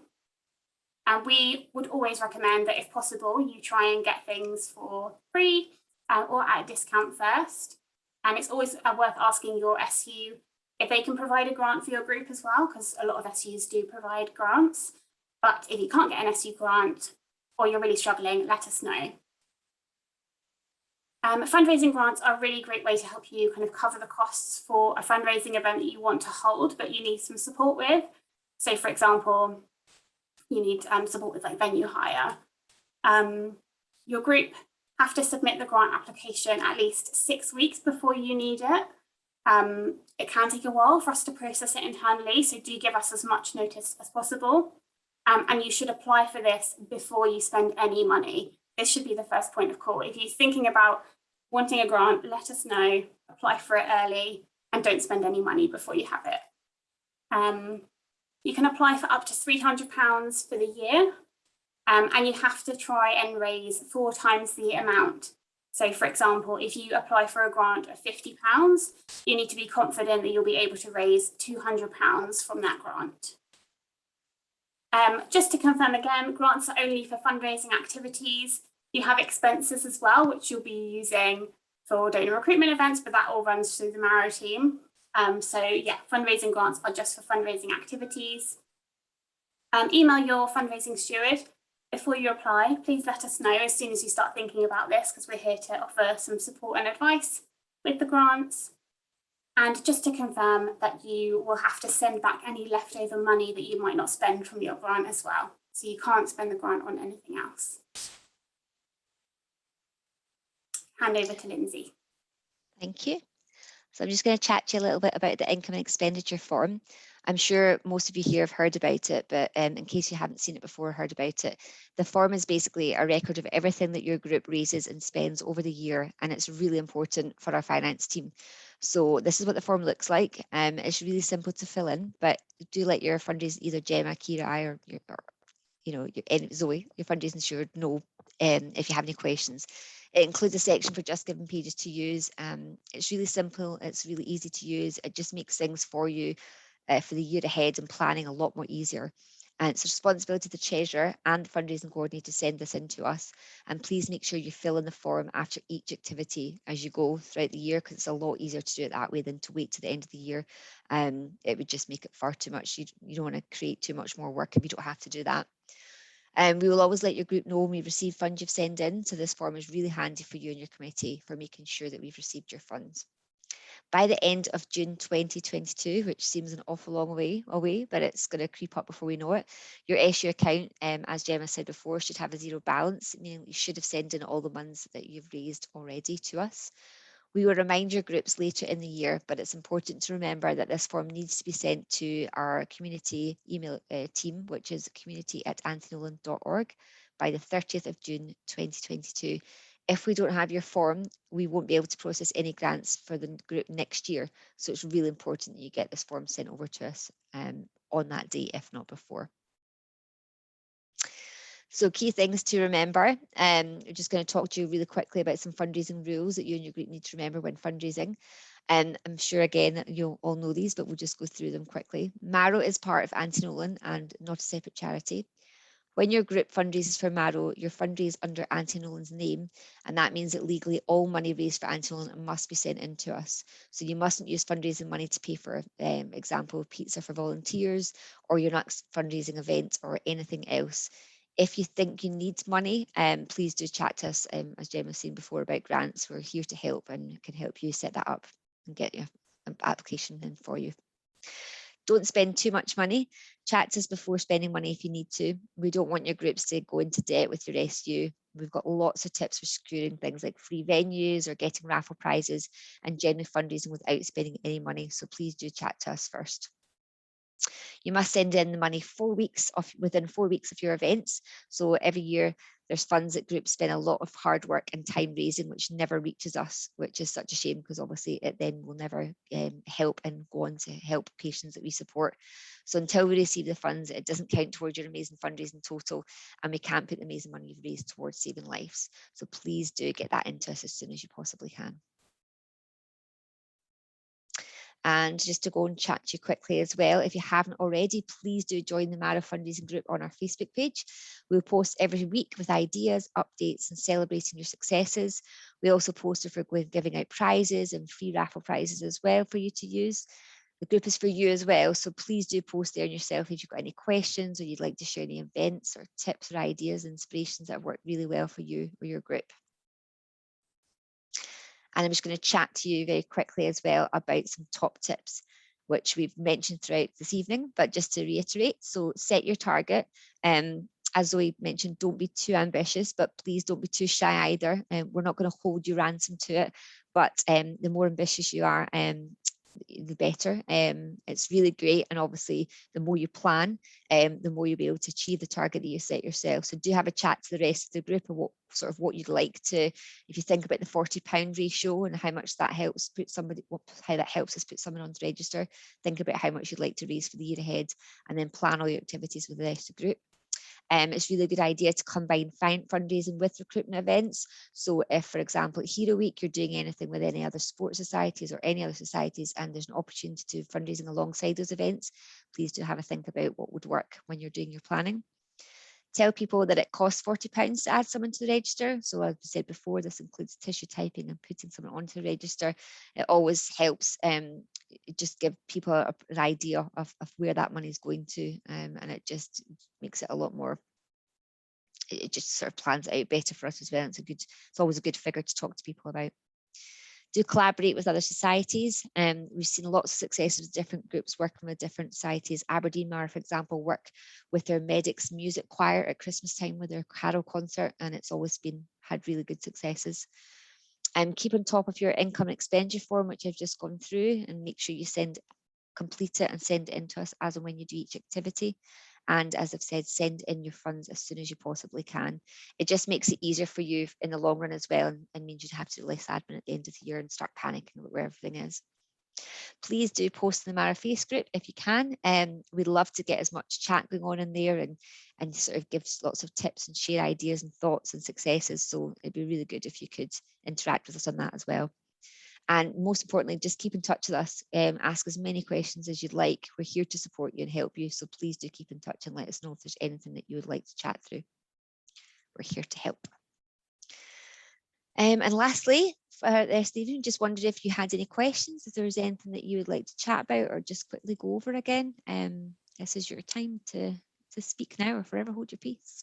And we would always recommend that if possible, you try and get things for free or at a discount first. And it's always worth asking your SU if they can provide a grant for your group as well, because a lot of SUs do provide grants. But if you can't get an SU grant or you're really struggling, let us know. Fundraising grants are a really great way to help you kind of cover the costs for a fundraising event that you want to hold, but you need some support with. So for example, you need support with like venue hire. Your group have to submit the grant application at least 6 weeks before you need it. It can take a while for us to process it internally, so do give us as much notice as possible. And you should apply for this before you spend any money. This should be the first point of call. If you're thinking about wanting a grant, let us know, apply for it early, and don't spend any money before you have it. You can apply for up to £300 for the year, and you have to try and raise 4 times the amount. So for example, if you apply for a grant of £50, you need to be confident that you'll be able to raise £200 from that grant. Just to confirm again, grants are only for fundraising activities. You have expenses as well, which you'll be using for donor recruitment events, but that all runs through the Marrow team. So yeah, fundraising grants are just for fundraising activities. Email your fundraising steward before you apply. Please let us know as soon as you start thinking about this, because we're here to offer some support and advice with the grants. And just to confirm that you will have to send back any leftover money that you might not spend from your grant as well. So you can't spend the grant on anything else. Hand over to Lindsay. Thank you. So I'm just going to chat to you a little bit about the income and expenditure form. I'm sure most of you here have heard about it, but in case you haven't seen it before or heard about it, the form is basically a record of everything that your group raises and spends over the year, and it's really important for our finance team. So this is what the form looks like. It's really simple to fill in, but do let your fundraiser, either Gemma, Kira, I, or Zoe, your fundraising steward, know if you have any questions. It includes a section for Just Giving pages to use. It's really simple. It's really easy to use. It just makes things for you for the year ahead and planning a lot more easier. And it's a responsibility of the treasurer and the fundraising coordinator to send this in to us. And please make sure you fill in the form after each activity as you go throughout the year, because it's a lot easier to do it that way than to wait to the end of the year. It would just make it far too much. You don't want to create too much more work if you don't have to do that. We will always let your group know when we receive funds you've sent in, so this form is really handy for you and your committee for making sure that we've received your funds. By the end of June 2022, which seems an awful long way away, but it's going to creep up before we know it, your SU account, as Gemma said before, should have a zero balance, meaning you should have sent in all the funds that you've raised already to us. We will remind your groups later in the year, but it's important to remember that this form needs to be sent to our community email team, which is community@antinolan.org, by the 30th of June 2022. If we don't have your form, we won't be able to process any grants for the group next year. So it's really important that you get this form sent over to us on that day, if not before. So key things to remember. I'm just going to talk to you really quickly about some fundraising rules that you and your group need to remember when fundraising. And I'm sure, again, that you'll all know these, but we'll just go through them quickly. Marrow is part of Antinolan and not a separate charity. When your group fundraises for Marrow, your fundraise under Auntie Nolan's name, and that means that legally all money raised for Auntie Nolan must be sent in to us. So you mustn't use fundraising money to pay for, example, pizza for volunteers or your next fundraising event or anything else. If you think you need money, please do chat to us, as Jem was saying before, about grants. We're here to help and can help you set that up and get your application in for you. Don't spend too much money. Chat to us before spending money if you need to. We don't want your groups to go into debt with your SU. We've got lots of tips for securing things like free venues or getting raffle prizes and generally fundraising without spending any money. So please do chat to us first. You must send in the money within 4 weeks of your events. So every year there's funds that groups spend a lot of hard work and time raising, which never reaches us, which is such a shame because obviously it then will never help and go on to help patients that we support. So until we receive the funds, it doesn't count towards your amazing fundraising total, and we can't put the amazing money you've raised towards saving lives. So please do get that into us as soon as you possibly can. And just to go and chat to you quickly as well, if you haven't already, please do join the Marrow Fundraising Group on our Facebook page. We'll post every week with ideas, updates and celebrating your successes. We also post it for giving out prizes and free raffle prizes as well for you to use. The group is for you as well, so please do post there yourself if you've got any questions or you'd like to share any events or tips or ideas, inspirations that have worked really well for you or your group. And I'm just going to chat to you very quickly as well about some top tips, which we've mentioned throughout this evening, but just to reiterate, so set your target. As Zoe mentioned, don't be too ambitious, but please don't be too shy either. We're not going to hold you ransom to it, but the more ambitious you are, the better. It's really great, and obviously the more you plan, the more you'll be able to achieve the target that you set yourself. So do have a chat to the rest of the group of what you'd like to, if you think about the £40 ratio and how much that helps how that helps us put someone on to register. Think about how much you'd like to raise for the year ahead, and then plan all your activities with the rest of the group. It's really a good idea to combine fundraising with recruitment events. So if, for example, at Hero Week, you're doing anything with any other sports societies or any other societies, and there's an opportunity to do fundraising alongside those events, please do have a think about what would work when you're doing your planning. Tell people that it costs £40 to add someone to the register. So as we said before, this includes tissue typing and putting someone onto the register. It always helps just give people an idea of where that money is going to, and it just makes it a lot more, it just sort of plans it out better for us as well. It's always a good figure to talk to people about. Do collaborate with other societies. We've seen lots of successes with different groups working with different societies. Aberdeen Mara, for example, work with their medics music choir at Christmas time with their carol concert, and it's always had really good successes. Keep on top of your income and expenditure form, which I've just gone through, and make sure you complete it and send it in to us as and when you do each activity. And as I've said, send in your funds as soon as you possibly can. It just makes it easier for you in the long run as well, and means you'd have to do less admin at the end of the year and start panicking about where everything is. Please do post in the Mara Face group if you can. We'd love to get as much chat going on in there and sort of give lots of tips and share ideas and thoughts and successes. So it'd be really good if you could interact with us on that as well. And most importantly, just keep in touch with us. Ask as many questions as you'd like. We're here to support you and help you. So please do keep in touch and let us know if there's anything that you would like to chat through. We're here to help. And lastly, Stephen, just wondered if you had any questions, if there was anything that you would like to chat about or just quickly go over again. This is your time to speak now or forever hold your peace.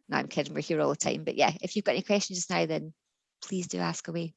No, I'm kidding, we're here all the time. But yeah, if you've got any questions just now, then please do ask away.